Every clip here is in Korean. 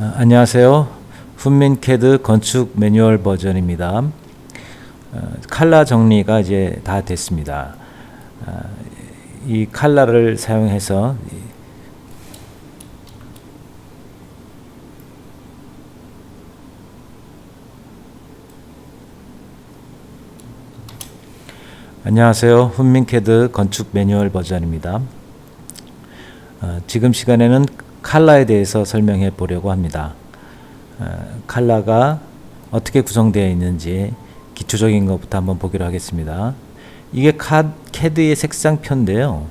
안녕하세요. 훈민캐드 건축 매뉴얼 버전입니다. 칼라 정리가 이제 다 됐습니다. 이 칼라를 사용해서 안녕하세요. 훈민캐드 건축 매뉴얼 버전입니다. 지금 시간에는 칼라에 대해서 설명해 보려고 합니다. 칼라가 어떻게 구성되어 있는지 기초적인 것부터 한번 보기로 하겠습니다. 이게 캐드의 색상표인데요.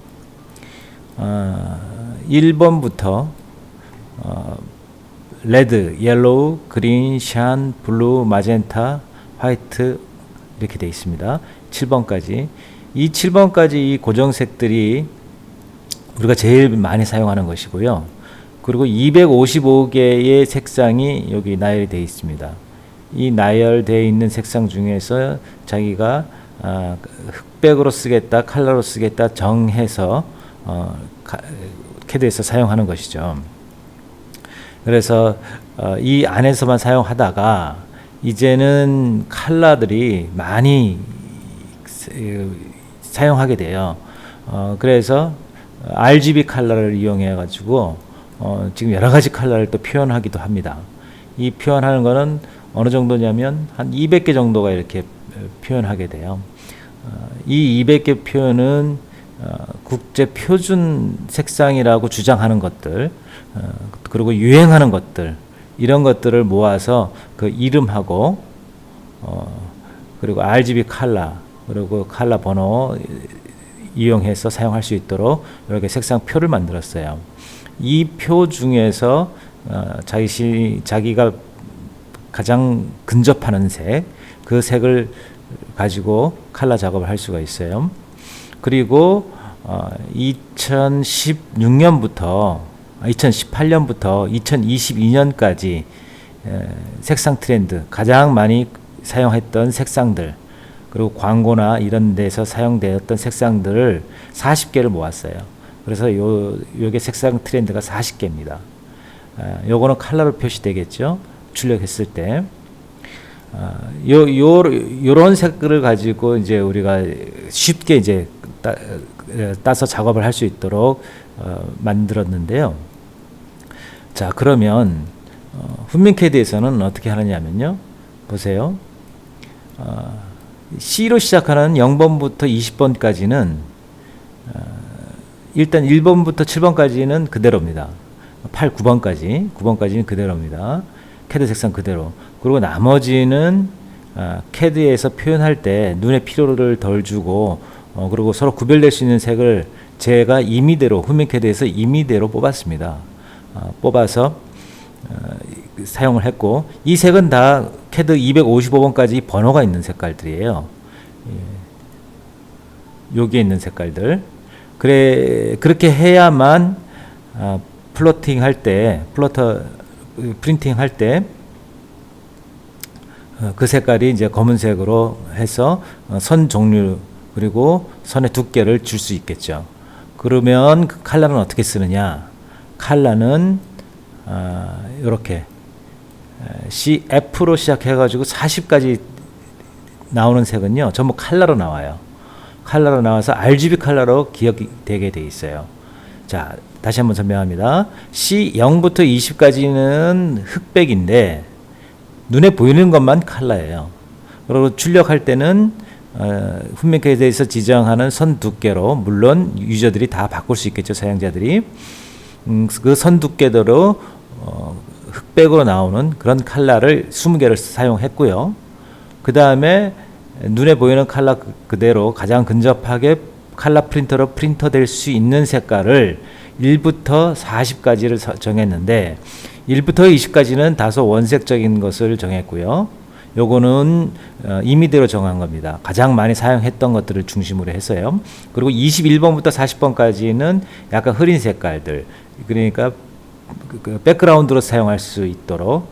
1번부터 레드, 옐로우, 그린, 샨, 블루, 마젠타, 화이트 이렇게 되어 있습니다. 7번까지. 이 7번까지 이 고정색들이 우리가 제일 많이 사용하는 것이고요. 그리고 255개의 색상이 여기 나열되어 있습니다. 이 나열되어 있는 색상 중에서 자기가 흑백으로 쓰겠다, 컬러로 쓰겠다 정해서 캐드에서 사용하는 것이죠. 그래서 이 안에서만 사용하다가 이제는 컬러들이 많이 사용하게 돼요. 그래서 RGB 컬러를 이용해 가지고 지금 여러 가지 컬러를 또 표현하기도 합니다. 이 표현하는 거는 어느 정도냐면 한 200개 정도가 이렇게 표현하게 돼요. 이 200개 표현은 국제 표준 색상이라고 주장하는 것들, 그리고 유행하는 것들, 이런 것들을 모아서 그 이름하고, 그리고 RGB 컬러, 그리고 컬러 번호 이용해서 사용할 수 있도록 이렇게 색상표를 만들었어요. 이 표 중에서 자기가 가장 근접하는 색, 그 색을 가지고 컬러 작업을 할 수가 있어요. 그리고 2018년부터 2022년까지 색상 트렌드, 가장 많이 사용했던 색상들, 그리고 광고나 이런 데서 사용되었던 색상들을 40개를 모았어요. 그래서 요게 색상 트렌드가 40개입니다. 요거는 컬러로 표시되겠죠. 출력했을 때. 요런 색을 가지고 이제 우리가 쉽게 이제 따서 작업을 할 수 있도록 만들었는데요. 자, 그러면 훈민캐드에서는 어떻게 하느냐면요. 보세요. C로 시작하는 0번부터 20번까지는 일단 1번부터 7번까지는 그대로입니다. 8, 9번까지는 그대로입니다. 캐드 색상 그대로. 그리고 나머지는 캐드에서 표현할 때 눈의 피로를 덜 주고 그리고 서로 구별될 수 있는 색을 제가 임의대로 훈민캐드에서 임의대로 뽑았습니다. 뽑아서 사용을 했고, 이 색은 다 캐드 255번까지 번호가 있는 색깔들이에요. 여기에 있는 색깔들. 그렇게 해야만 플로팅 할 때, 프린팅 할 때 그 색깔이 이제 검은색으로 해서 선 종류 그리고 선의 두께를 줄 수 있겠죠. 그러면 그 컬러는 어떻게 쓰느냐? 컬러는 이렇게 CF로 시작해가지고 40까지 나오는 색은요, 전부 컬러로 나와요. 컬러로 나와서 RGB 컬러로 기억이 되게 돼 있어요. 자, 다시 한번 설명합니다. C0부터 20까지는 흑백인데 눈에 보이는 것만 컬러예요. 그리고 출력할 때는 훈민캐드에서 지정하는 선 두께로, 물론 유저들이 다 바꿀 수 있겠죠, 사용자들이. 그 선 두께대로 흑백으로 나오는 그런 컬러를 20개를 사용했고요. 그 다음에 눈에 보이는 컬러 그대로 가장 근접하게 컬러 프린터로 프린터될 수 있는 색깔을 1부터 40까지를 정했는데 1부터 20까지는 다소 원색적인 것을 정했고요. 요거는 임의대로 정한 겁니다. 가장 많이 사용했던 것들을 중심으로 해서요. 그리고 21번부터 40번까지는 약간 흐린 색깔들, 그러니까 그 백그라운드로 사용할 수 있도록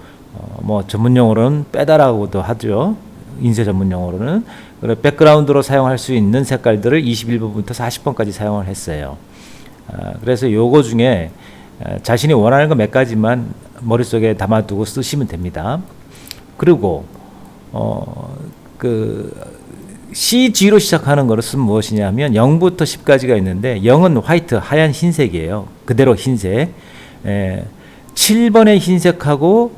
뭐 전문용어로는 빼다라고도 하죠. 인쇄 전문 용어로는. 백그라운드로 사용할 수 있는 색깔들을 21번부터 40번까지 사용을 했어요. 그래서 요거 중에 자신이 원하는 거 몇 가지만 머릿속에 담아두고 쓰시면 됩니다. 그리고 CG로 시작하는 것은 무엇이냐면 0부터 10까지가 있는데 0은 화이트, 하얀 흰색이에요. 그대로 흰색. 7번의 흰색하고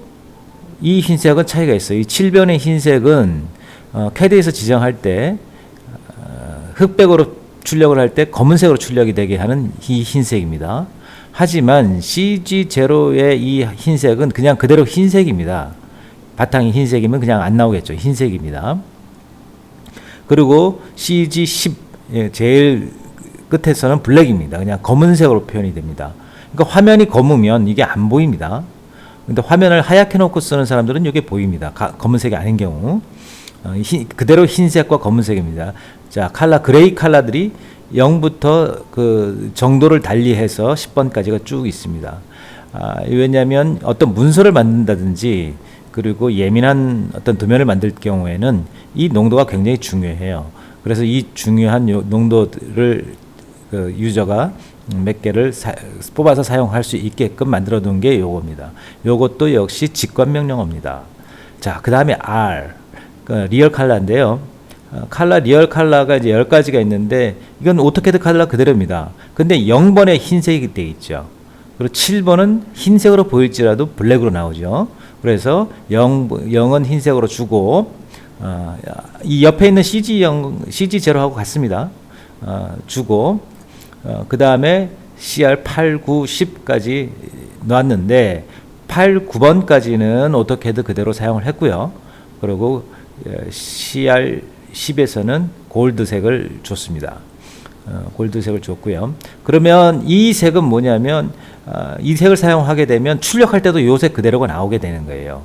이 흰색은 차이가 있어요. 이 7번의 흰색은 캐드에서 지정할 때 흑백으로 출력을 할 때 검은색으로 출력이 되게 하는 이 흰색입니다. 하지만 CG0의 이 흰색은 그냥 그대로 흰색입니다. 바탕이 흰색이면 그냥 안 나오겠죠. 흰색입니다. 그리고 CG10 제일 끝에서는 블랙입니다. 그냥 검은색으로 표현이 됩니다. 그러니까 화면이 검으면 이게 안 보입니다. 근데 화면을 하얗게 놓고 쓰는 사람들은 이게 보입니다. 검은색이 아닌 경우. 그대로 흰색과 검은색입니다. 자, 그레이 컬러들이 0부터 그 정도를 달리해서 10번까지가 쭉 있습니다. 왜냐하면 어떤 문서를 만든다든지 그리고 예민한 어떤 도면을 만들 경우에는 이 농도가 굉장히 중요해요. 그래서 이 중요한 농도를 유저가 몇 개를 뽑아서 사용할 수 있게끔 만들어 놓은 게 요겁니다. 요것도 역시 직관 명령어입니다. 자, 그 다음에 R, 리얼 컬러인데요. 리얼 컬러가 이제 10가지가 있는데 이건 오토캐드 컬러 그대로입니다. 근데 0번에 흰색이 되어 있죠. 그리고 7번은 흰색으로 보일지라도 블랙으로 나오죠. 그래서 0은 흰색으로 주고 이 옆에 있는 CG0하고 같습니다. 주고 그 다음에 CR 8, 9, 10까지 놨는데 8, 9번까지는 오토캐드 그대로 사용을 했고요. 그리고 CR 10에서는 골드색을 줬습니다. 골드색을 줬고요. 그러면 이 색은 뭐냐면 이 색을 사용하게 되면 출력할 때도 이 색 그대로가 나오게 되는 거예요.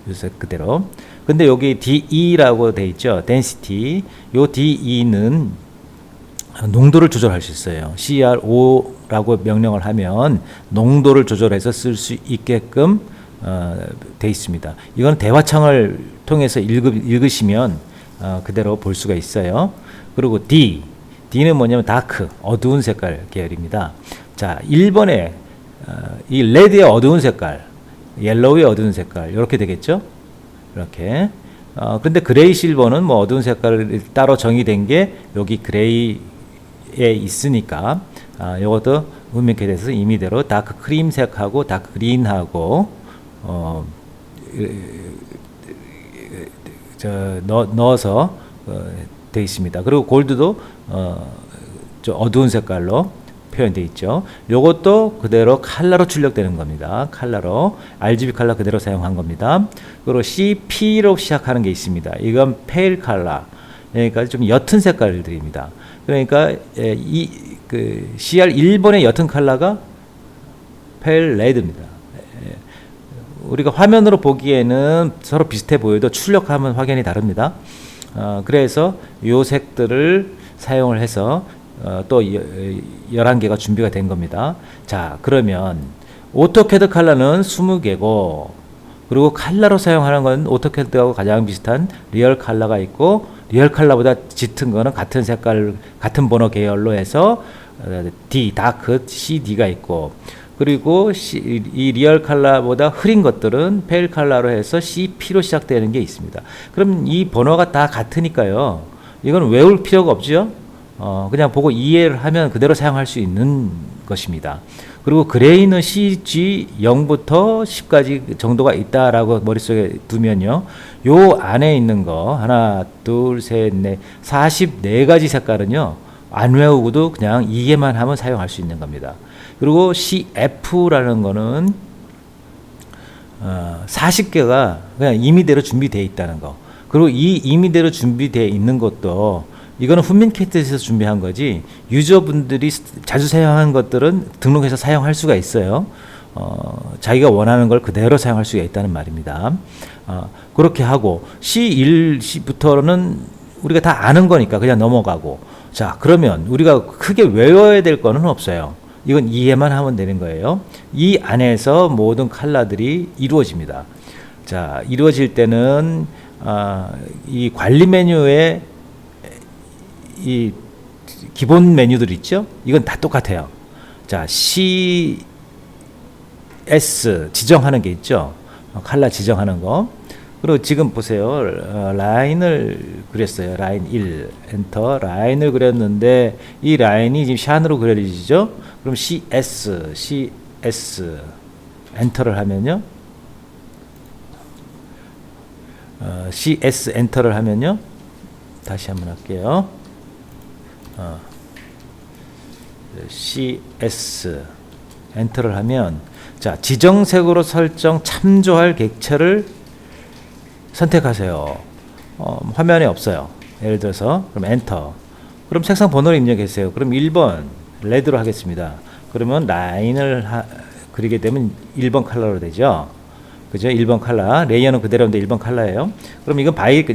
이 색 그대로. 근데 여기 DE라고 돼 있죠. density. 요 DE는 농도를 조절할 수 있어요. CR5라고 명령을 하면 농도를 조절해서 쓸 수 있게끔 돼 있습니다. 이건 대화창을 통해서 읽으시면 그대로 볼 수가 있어요. 그리고 D는 뭐냐면 다크, 어두운 색깔 계열입니다. 자, 1번에 이 레드의 어두운 색깔, 옐로우의 어두운 색깔 이렇게 되겠죠? 이렇게. 근데 그레이 실버는 뭐 어두운 색깔이 따로 정의된 게 여기 그레이에 있으니까 이것도 문명캐 돼서 임의대로 다크 크림색하고 다크 그린하고 넣어서 되어 있습니다. 그리고 골드도 좀 어두운 색깔로 표현되어 있죠. 요것도 그대로 컬러로 출력되는 겁니다. 컬러로 RGB 컬러 그대로 사용한 겁니다. 그리고 CP로 시작하는 게 있습니다. 이건 페일 컬러, 그러니까 좀 옅은 색깔들입니다. 그러니까 CR 1번의 옅은 컬러가 페일 레드입니다. 우리가 화면으로 보기에는 서로 비슷해 보여도 출력하면 확연히 다릅니다. 그래서 요 색들을 사용을 해서 또 11개가 준비가 된 겁니다. 자, 그러면 오토캐드 컬러는 20개고 그리고 컬러로 사용하는 건 오토캐드하고 가장 비슷한 리얼 컬러가 있고 리얼 컬러보다 짙은 거는 같은 색깔, 같은 번호 계열로 해서 D, 다크, CD가 있고 그리고 이 리얼 컬러보다 흐린 것들은 페일 컬러로 해서 CP로 시작되는 게 있습니다. 그럼 이 번호가 다 같으니까요. 이건 외울 필요가 없죠. 그냥 보고 이해를 하면 그대로 사용할 수 있는 것입니다. 그리고 그레이는 CG 0부터 10까지 정도가 있다라고 머릿속에 두면요. 요 안에 있는 거 하나, 둘, 셋, 넷, 44가지 색깔은요. 안 외우고도 그냥 이해만 하면 사용할 수 있는 겁니다. 그리고 CF라는 거는 40개가 그냥 임의대로 준비되어 있다는 거. 그리고 이 임의대로 준비되어 있는 것도 이거는 훈민캐트에서 준비한 거지 유저분들이 자주 사용하는 것들은 등록해서 사용할 수가 있어요. 자기가 원하는 걸 그대로 사용할 수가 있다는 말입니다. 그렇게 하고 C1부터는 우리가 다 아는 거니까 그냥 넘어가고 자 그러면 우리가 크게 외워야 될 거는 없어요. 이건 이해만 하면 되는 거예요. 이 안에서 모든 컬러들이 이루어집니다. 자, 이루어질 때는 이 관리 메뉴에 이 기본 메뉴들 있죠? 이건 다 똑같아요. 자, CS 지정하는 게 있죠. 컬러 지정하는 거. 그리고 지금 보세요. 라인을 그렸어요. 라인 1 엔터. 라인을 그렸는데 이 라인이 지금 샤으로 그려지죠. 그럼 CS 엔터를 하면요. CS 엔터를 하면요. 다시 한번 할게요. CS 엔터를 하면 자, 지정색으로 설정 참조할 객체를 선택하세요. 화면에 없어요. 예를 들어서 그럼 엔터. 그럼 색상 번호를 입력했어요. 그럼 1번 레드로 하겠습니다. 그러면 라인을 그리게 되면 1번 컬러로 되죠. 그죠? 1번 컬러. 레이어는 그대로인데 1번 컬러예요. 그럼 이건 바이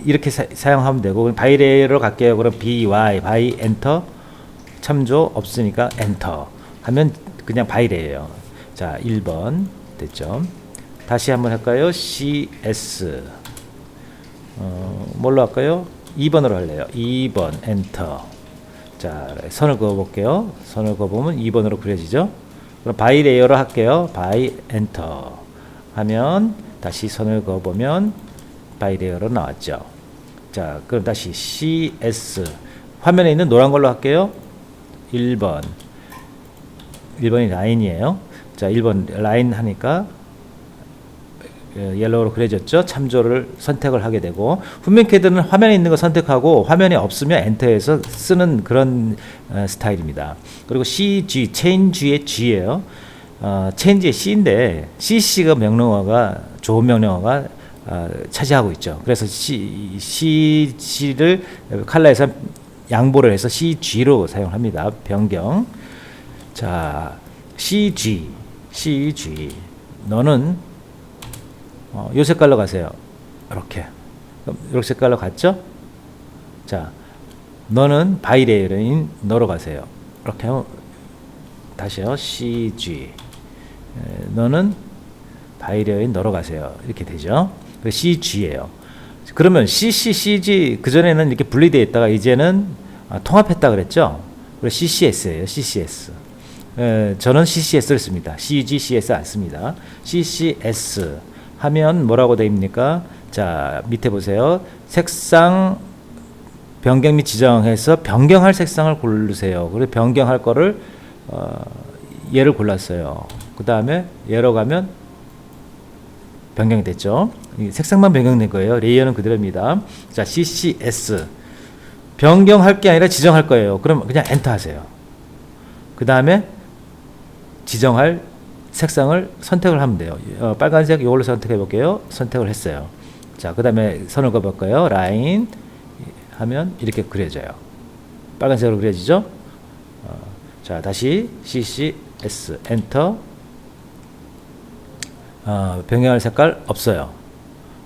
이렇게 사용하면 되고 바이 레이어로 갈게요. 그럼 BY 바이 엔터. 참조 없으니까 엔터 하면 그냥 바이 레이어예요. 자, 1번 됐죠. 다시 한번 할까요? CS 뭘로 할까요? 2번으로 할래요. 2번 엔터. 자, 선을 그어 볼게요. 선을 그어 보면 2번으로 그려지죠. 그럼 바이 레이어로 할게요. 바이 엔터 하면 다시 선을 그어 보면 바이 레이어로 나왔죠. 자, 그럼 다시 CS 화면에 있는 노란 걸로 할게요. 1번이 라인이에요. 자, 1번 라인 하니까 옐로우로 그려졌죠. 참조를 선택을 하게 되고 후면 캐드는 화면에 있는 거 선택하고 화면에 없으면 엔터해서 쓰는 그런 스타일입니다. 그리고 CG, change의 G예요. change의 C인데 CC가 명령어가 좋은 명령어가 차지하고 있죠. 그래서 CG를 컬러에서 양보를 해서 CG로 사용합니다. 변경. 자, CG 너는 요 색깔로 가세요. 이렇게 색깔로 갔죠? 자, 너는 바이레이어인 너로 가세요. 이렇게 하면 다시요. CG 너는 바이레이어인 너로 가세요. 이렇게 되죠. CG예요. 그러면 CC, CG 그전에는 이렇게 분리되어 있다가 이제는 통합했다 그랬죠? 그리고 CCS예요. CCS. 저는 CCS를 씁니다. CG, CS 안 씁니다. CCS 하면 뭐라고 되어 있습니까? 자, 밑에 보세요. 색상 변경 및 지정해서 변경할 색상을 고르세요. 그리고 변경할 거를 얘를 골랐어요. 그 다음에 얘로 가면 변경이 됐죠. 색상만 변경된 거예요. 레이어는 그대로입니다. 자, CCS 변경할 게 아니라 지정할 거예요. 그럼 그냥 엔터 하세요. 그 다음에 지정할 색상을 선택을 하면 돼요. 빨간색 이걸로 선택해 볼게요. 선택을 했어요. 자, 그 다음에 선을 그어 볼까요? 라인 하면 이렇게 그려져요. 빨간색으로 그려지죠? 자, 다시 CCS 엔터. 변경할 색깔 없어요.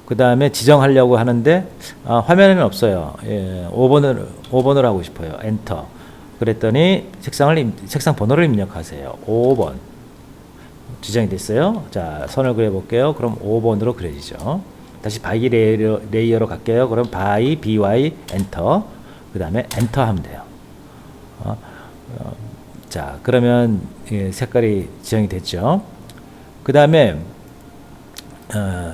그 다음에 지정하려고 하는데 화면에는 없어요. 5번으로 하고 싶어요. 엔터. 그랬더니 색상 번호를 입력하세요. 5번 지정이 됐어요. 자, 선을 그려 볼게요. 그럼 5번으로 그려지죠. 다시 바이 레이어로 갈게요. 그럼 바이 BY 엔터. 그 다음에 엔터 하면 돼요. 자, 그러면 색깔이 지정이 됐죠. 그 다음에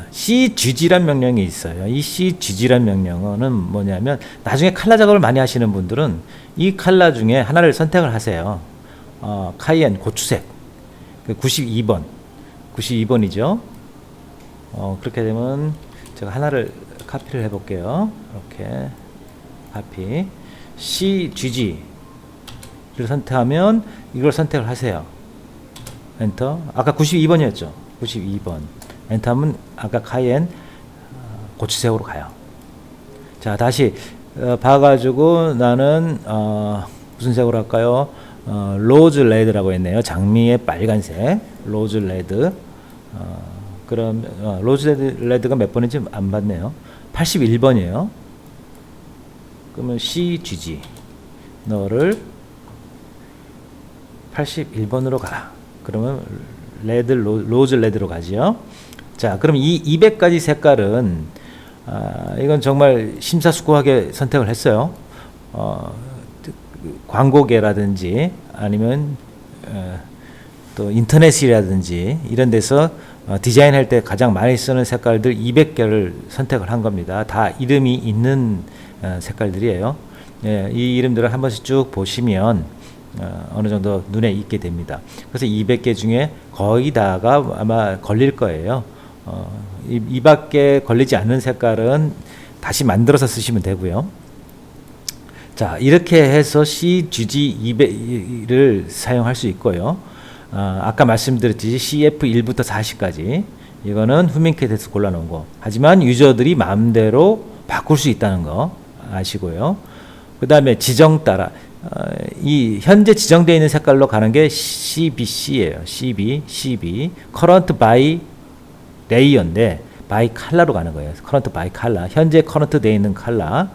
CG란 명령이 있어요. 이 CG란 명령어는 뭐냐면 나중에 컬러 작업을 많이 하시는 분들은 이 컬러 중에 하나를 선택을 하세요. 카이엔 고추색 92번이죠. 그렇게 되면 제가 하나를 카피를 해볼게요. 이렇게 카피 CG를 선택하면 이걸 선택을 하세요. 엔터. 아까 92번이었죠. 92번. 엔터하면 아까 카이엔 고추색으로 가요. 자, 다시 봐가지고 나는 무슨 색으로 할까요? 로즈 레드라고 했네요. 장미의 빨간색. 로즈 레드. 그럼 로즈 레드가 몇 번인지 안 봤네요. 81번이에요. 그러면 CGG 너를 81번으로 가라. 그러면 로즈 레드로 가지요. 자, 그럼 이 200가지 색깔은 이건 정말 심사숙고하게 선택을 했어요. 광고계라든지 아니면 또 인터넷이라든지 이런 데서 디자인할 때 가장 많이 쓰는 색깔들 200개를 선택을 한 겁니다. 다 이름이 있는 색깔들이에요. 예, 이 이름들을 한 번씩 쭉 보시면 어느 정도 눈에 익게 됩니다. 그래서 200개 중에 거의 다가 아마 걸릴 거예요. 이 밖에 걸리지 않는 색깔은 다시 만들어서 쓰시면 되고요. 자, 이렇게 해서 CGG 200을 사용할 수 있고요. 아까 말씀드렸듯이 CF 1부터 40까지 이거는 후민캐드에서 골라놓은 거. 하지만 유저들이 마음대로 바꿀 수 있다는 거 아시고요. 그 다음에 지정 따라 이 현재 지정되어 있는 색깔로 가는 게 CBC예요. CB, Current by Layer인데 by Color로 가는 거예요. Current by Color. 현재 Current 되어 있는 컬러.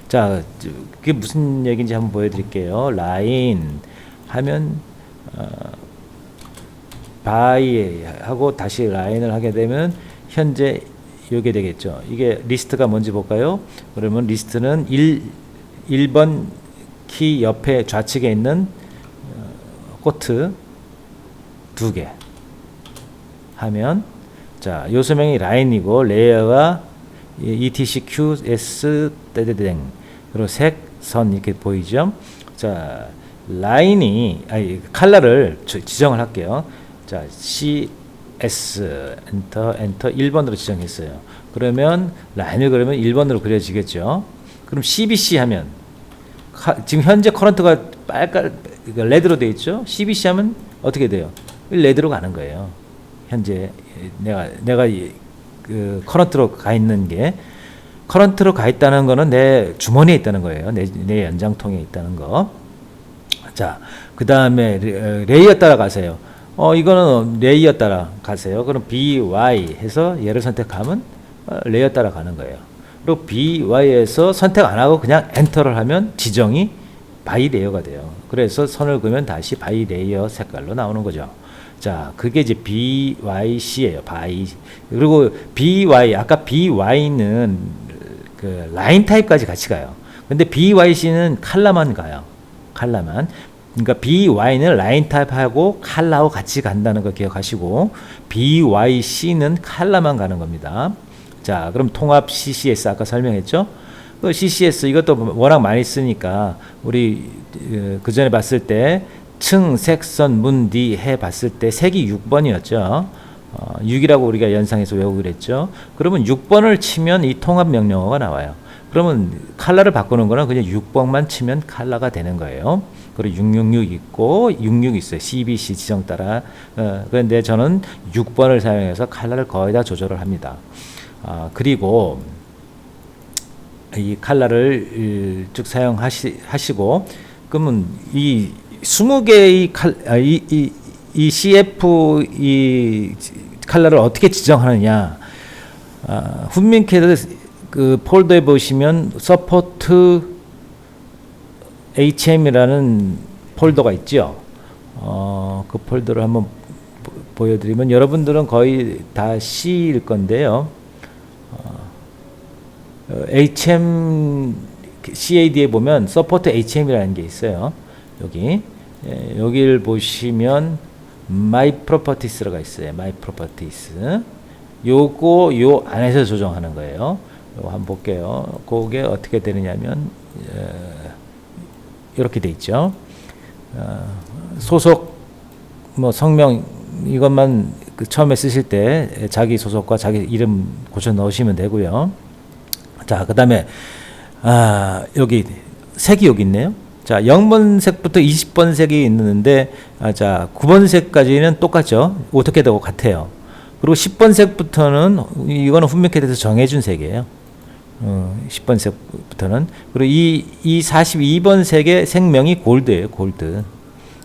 자, 그게 무슨 얘기인지 한번 보여드릴게요. 라인 하면 by 하고 다시 라인을 하게 되면 현재 이게 되겠죠. 이게 리스트가 뭔지 볼까요? 그러면 리스트는 1번 키 옆에 좌측에 있는 코트 2개 하면 자, 요소명이 라인이고 레이어가 etc qs 떼떼땡 그리고 색, 선 이렇게 보이죠. 자, 라인이 컬러를 지정을 할게요. 자, CS 엔터 1번으로 지정했어요. 그러면 라인을 그러면 1번으로 그려지겠죠. 그럼 CBC 하면 지금 현재 커런트가 레드로 되어 있죠. CBC 하면 어떻게 돼요? 레드로 가는 거예요. 현재 내가 그 커런트로 가 있는 게 커런트로 가 있다는 거는 내 주머니에 있다는 거예요. 내 연장통에 있다는 거. 자, 그 다음에 레이어 따라 가세요. 이거는 레이어 따라 가세요. 그럼 BY 해서 얘를 선택하면 레이어 따라 가는 거예요. 그리고 BY에서 선택 안 하고 그냥 엔터를 하면 지정이 바이 레이어가 돼요. 그래서 선을 그으면 다시 바이 레이어 색깔로 나오는 거죠. 자, 그게 이제 BYC예요. 바이. 그리고 BY, 아까 BY는 그 라인 타입까지 같이 가요. 근데 BYC는 컬러만 가요. 컬러만. 그러니까 BY는 라인 타입하고 컬러하고 같이 간다는 거 기억하시고 BYC는 컬러만 가는 겁니다. 자, 그럼 통합 CCS 아까 설명했죠? 그 CCS 이것도 워낙 많이 쓰니까 우리 그 전에 봤을 때 층, 색선, 문, 디 해 봤을 때 색이 6번이었죠. 6이라고 우리가 연상해서 외우기로 했죠. 그러면 6번을 치면 이 통합 명령어가 나와요. 그러면 컬러를 바꾸는 거는 그냥 6번만 치면 컬러가 되는 거예요. 그리고 666 있고 66 있어요. CBC 지정 따라. 그런데 저는 6번을 사용해서 컬러를 거의 다 조절을 합니다. 그리고 이 컬러를 쭉 사용하시고 그러면 이 20개의 이 CF 이 컬러를 어떻게 지정하느냐? 훈민캐드 그 폴더에 보시면 서포트 HM이라는 폴더가 있죠. 그 폴더를 한번 보여드리면 여러분들은 거의 다 C일 건데요. HM CAD에 보면 서포트 HM이라는 게 있어요. 여기를 보시면 My Properties가 있어요. My Properties. 요거 요 안에서 조정하는 거예요. 요거 한번 볼게요. 그게 어떻게 되느냐면 이렇게 돼 있죠. 소속 뭐 성명 이것만 그 처음에 쓰실 때 자기 소속과 자기 이름 고쳐 넣으시면 되고요. 자, 그다음에 여기 색이 여기 있네요. 자, 0번색부터 20번색이 있는데 자, 9번색까지는 똑같죠. 어떻게 되고 같아요. 그리고 10번색부터는 이거는 훈민캐드에서 정해준 색이에요. 10번색부터는 그리고 이 42번색의 색명이 골드예요. 골드.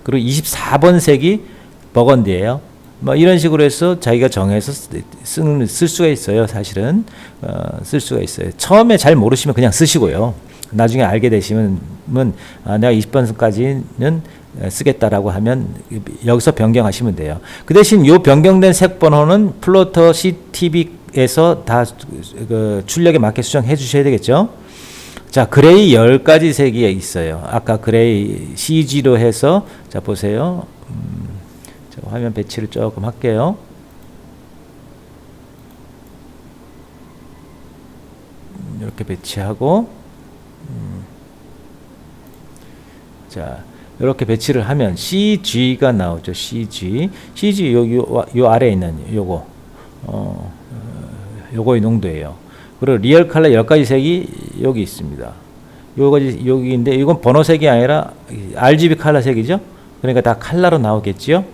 그리고 24번색이 버건디예요. 뭐 이런 식으로 해서 자기가 정해서 쓸 수가 있어요. 사실은 쓸 수가 있어요. 처음에 잘 모르시면 그냥 쓰시고요. 나중에 알게 되시면 내가 20번까지는 쓰겠다라고 하면 여기서 변경하시면 돼요. 그 대신 요 변경된 색 번호는 플로터 CTV에서 다 그 출력에 맞게 수정해 주셔야 되겠죠. 자, 그레이 10가지 색이 있어요. 아까 그레이 CG로 해서 자 보세요. 화면 배치를 조금 할게요. 이렇게 배치하고, 자, 이렇게 배치를 하면 CG가 나오죠. CG 요 아래에 있는 요거, 요거의 농도예요. 그리고 리얼 컬러 10가지 색이 여기 있습니다. 요거지 여기인데 이건 번호색이 아니라 RGB 컬러 색이죠. 그러니까 다 컬러로 나오겠지요.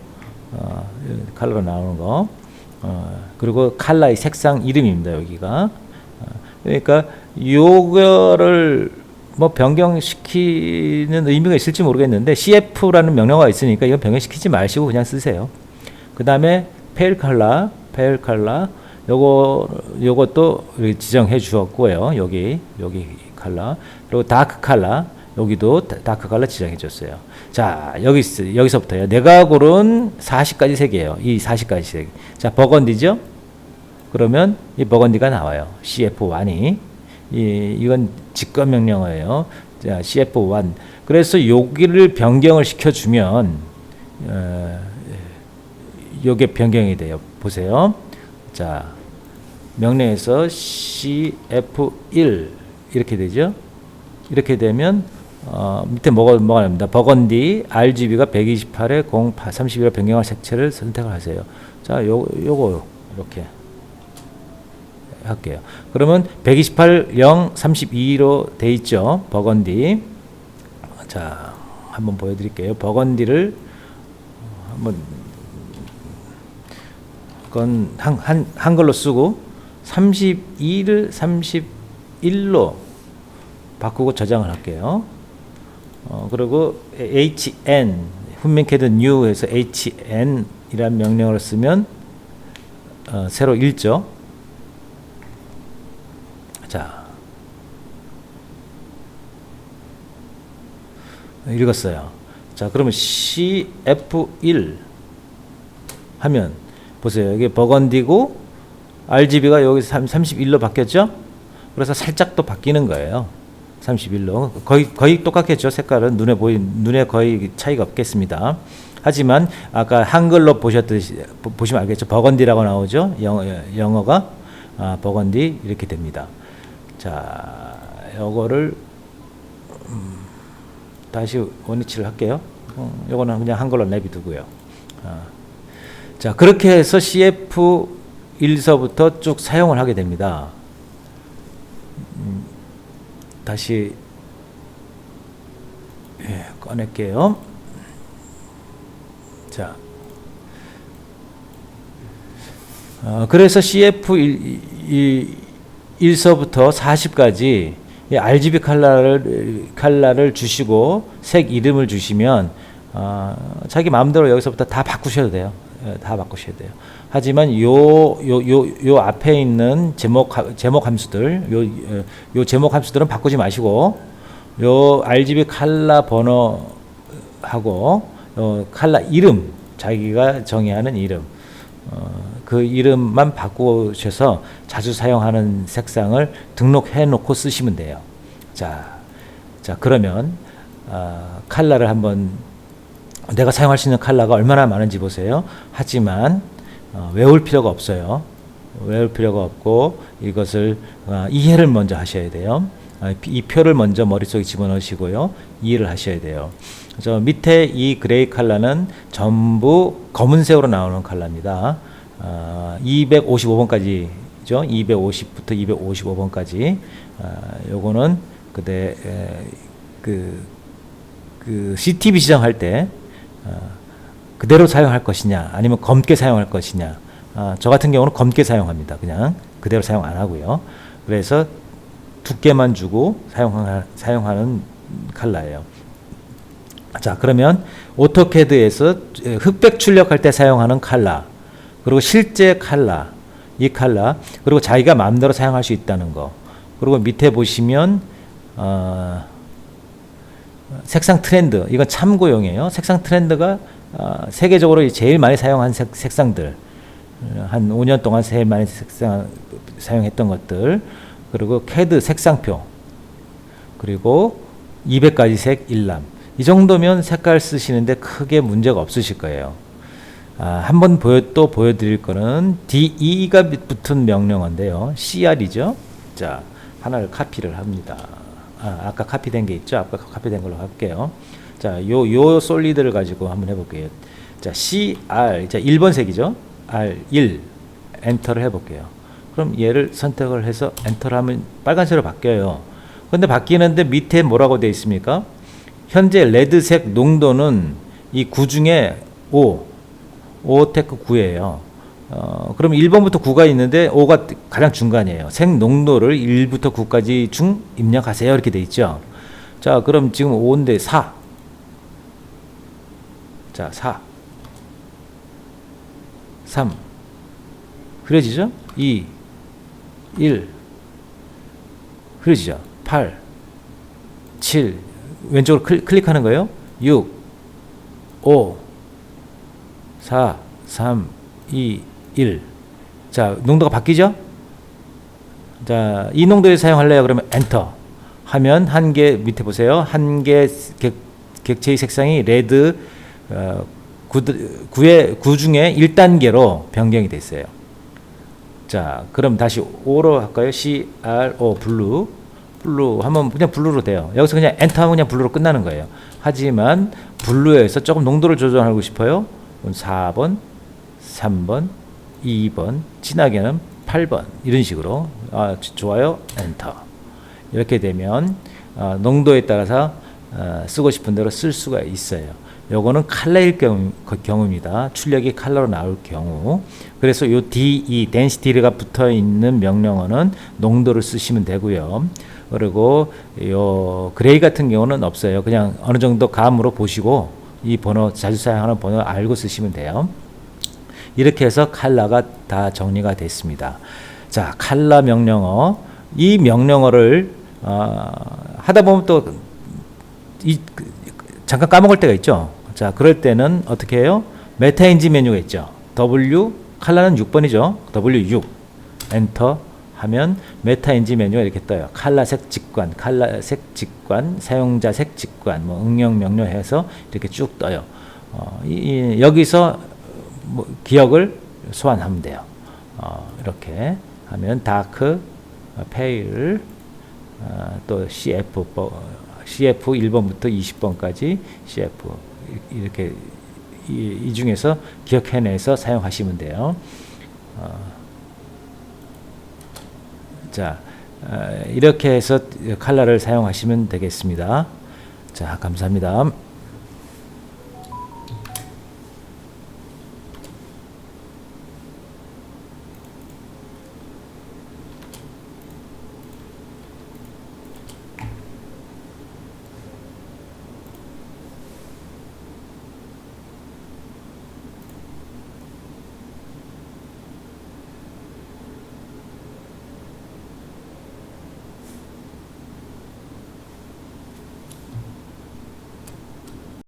컬러로 나오는 거. 그리고 컬러의 색상 이름입니다. 여기가. 그러니까 요거를 뭐 변경시키는 의미가 있을지 모르겠는데 CF라는 명령어가 있으니까 이건 변경시키지 마시고 그냥 쓰세요. 그 다음에 페일 컬러 요것도 지정해 주었고요. 여기 컬러, 그리고 다크 컬러, 여기도 다크 컬러 지정해 줬어요. 자, 여기서부터요. 내가 고른 40가지 색이에요. 이 40가지 색. 자, 버건디죠? 그러면 이 버건디가 나와요. CF1이. 이건 직권 명령어예요. 자, CF1. 그래서 여기를 변경을 시켜주면, 요게 변경이 돼요. 보세요. 자, 명령에서 CF1 이렇게 되죠. 이렇게 되면 밑에 뭐가 나옵니다. 버건디 RGB가 128에 031로 변경할 색채를 선택을 하세요. 자, 요거 이렇게 할게요. 그러면 128, 0, 32로 돼 있죠. 버건디. 자, 한번 보여드릴게요. 버건디를 한번 그건 한글로 쓰고 32를 31로 바꾸고 저장을 할게요. 그리고 HN 훈민캐드 new에서 HN이라는 명령을 쓰면 새로 읽죠. 자, 읽었어요. 자, 그러면 CF1 하면 보세요. 이게 버건디고 RGB가 여기서 31로 바뀌었죠? 그래서 살짝 또 바뀌는 거예요. 31로. 거의 똑같겠죠. 색깔은 눈에 거의 차이가 없겠습니다. 하지만 아까 한글로 보시면 알겠죠. 버건디라고 나오죠. 영어가. 버건디 이렇게 됩니다. 자, 요거를 다시 원위치를 할게요. 요거는 그냥 한글로 내비두고요. 자, 그렇게 해서 CF1서부터 쭉 사용을 하게 됩니다. 다시 꺼낼게요. 자, 그래서 CF1서부터 40까지 RGB 컬러를 주시고 색 이름을 주시면 자기 마음대로 여기서부터 다 바꾸셔도 돼요. 다 바꾸셔야 돼요. 하지만 요 앞에 있는 제목 함수들, 요 제목 함수들은 바꾸지 마시고, 요 RGB 컬러 번호하고 컬러 이름, 자기가 정의하는 이름, 그 이름만 바꾸셔서 자주 사용하는 색상을 등록해 놓고 쓰시면 돼요. 자, 그러면 컬러를 한번 내가 사용할 수 있는 컬러가 얼마나 많은지 보세요. 하지만 외울 필요가 없어요. 외울 필요가 없고 이것을 이해를 먼저 하셔야 돼요. 이 표를 먼저 머릿속에 집어넣으시고요. 이해를 하셔야 돼요. 저 밑에 이 그레이 컬러는 전부 검은색으로 나오는 컬러입니다. 255번까지죠. 250부터 255번까지. 요거는 그 CTB 지정할 때 그대로 사용할 것이냐 아니면 검게 사용할 것이냐. 저 같은 경우는 검게 사용합니다. 그냥 그대로 사용 안 하고요. 그래서 두께만 주고 사용하는 컬러예요. 자, 그러면 오토캐드에서 흑백 출력할 때 사용하는 컬러, 그리고 실제 컬러, 이 컬러, 그리고 자기가 마음대로 사용할 수 있다는 거. 그리고 밑에 보시면 색상 트렌드, 이건 참고용이에요. 색상 트렌드가 세계적으로 제일 많이 사용한 색상들, 한 5년 동안 제일 많이 사용했던 것들, 그리고 캐드 색상표, 그리고 200가지 색 일람. 이 정도면 색깔 쓰시는데 크게 문제가 없으실 거예요. 한번 또 보여드릴 거는 DE가 붙은 명령어인데요. CR이죠. 자, 하나를 카피를 합니다. 아까 카피된 게 있죠. 아까 카피된 걸로 할게요. 자, 요 솔리드를 가지고 한번 해볼게요. 자, CR, 자, 1번 색이죠. R1, 엔터를 해볼게요. 그럼 얘를 선택을 해서 엔터를 하면 빨간색으로 바뀌어요. 근데 바뀌는데 밑에 뭐라고 되어 있습니까? 현재 레드색 농도는 이 9 중에 5 테크 9예요. 그럼 1번부터 9가 있는데 5가 가장 중간이에요. 색 농도를 1부터 9까지 중 입력하세요. 이렇게 돼 있죠. 자, 그럼 지금 5인데 4. 자, 4. 3. 그려지죠? 2. 1. 그려지죠? 8. 7. 왼쪽으로 클릭하는 거예요. 6. 5. 4. 3. 2. 1. 자, 농도가 바뀌죠? 자, 이 농도에 사용할래요? 그러면 엔터 하면 한 개 밑에 보세요. 한 개 객체의 색상이 레드 9 중에 1단계로 변경이 됐어요. 자, 그럼 다시 5로 할까요? CRO 블루 하면 그냥 블루로 돼요. 여기서 그냥 엔터 하면 그냥 블루로 끝나는 거예요. 하지만 블루에서 조금 농도를 조정하고 싶어요. 4번, 3번, 2번, 진하게는 8번 이런 식으로 좋아요. 엔터. 이렇게 되면 농도에 따라서 쓰고 싶은 대로 쓸 수가 있어요. 요거는 컬러일 경우입니다. 출력이 컬러로 나올 경우. 그래서 요 DE, density가 붙어 있는 명령어는 농도를 쓰시면 되고요. 그리고 요 그레이 같은 경우는 없어요. 그냥 어느 정도 감으로 보시고 이 번호, 자주 사용하는 번호 알고 쓰시면 돼요. 이렇게 해서 컬러가 다 정리가 됐습니다. 자, 컬러 명령어. 이 명령어를 하다 보면 또 잠깐 까먹을 때가 있죠. 자, 그럴 때는 어떻게 해요? 메타인지 메뉴가 있죠. W, 컬러는 6번이죠. W6 엔터 하면 메타인지 메뉴가 이렇게 떠요. 컬러색 직관, 사용자색 직관, 뭐 응용 명료 해서 이렇게 쭉 떠요. 여기서 뭐 기억을 소환하면 돼요. 이렇게 하면 다크, 페일, 또 CF 1번부터 20번까지 CF 이렇게 이 중에서 기억해내서 사용하시면 돼요. 자, 이렇게 해서 컬러를 사용하시면 되겠습니다. 자, 감사합니다.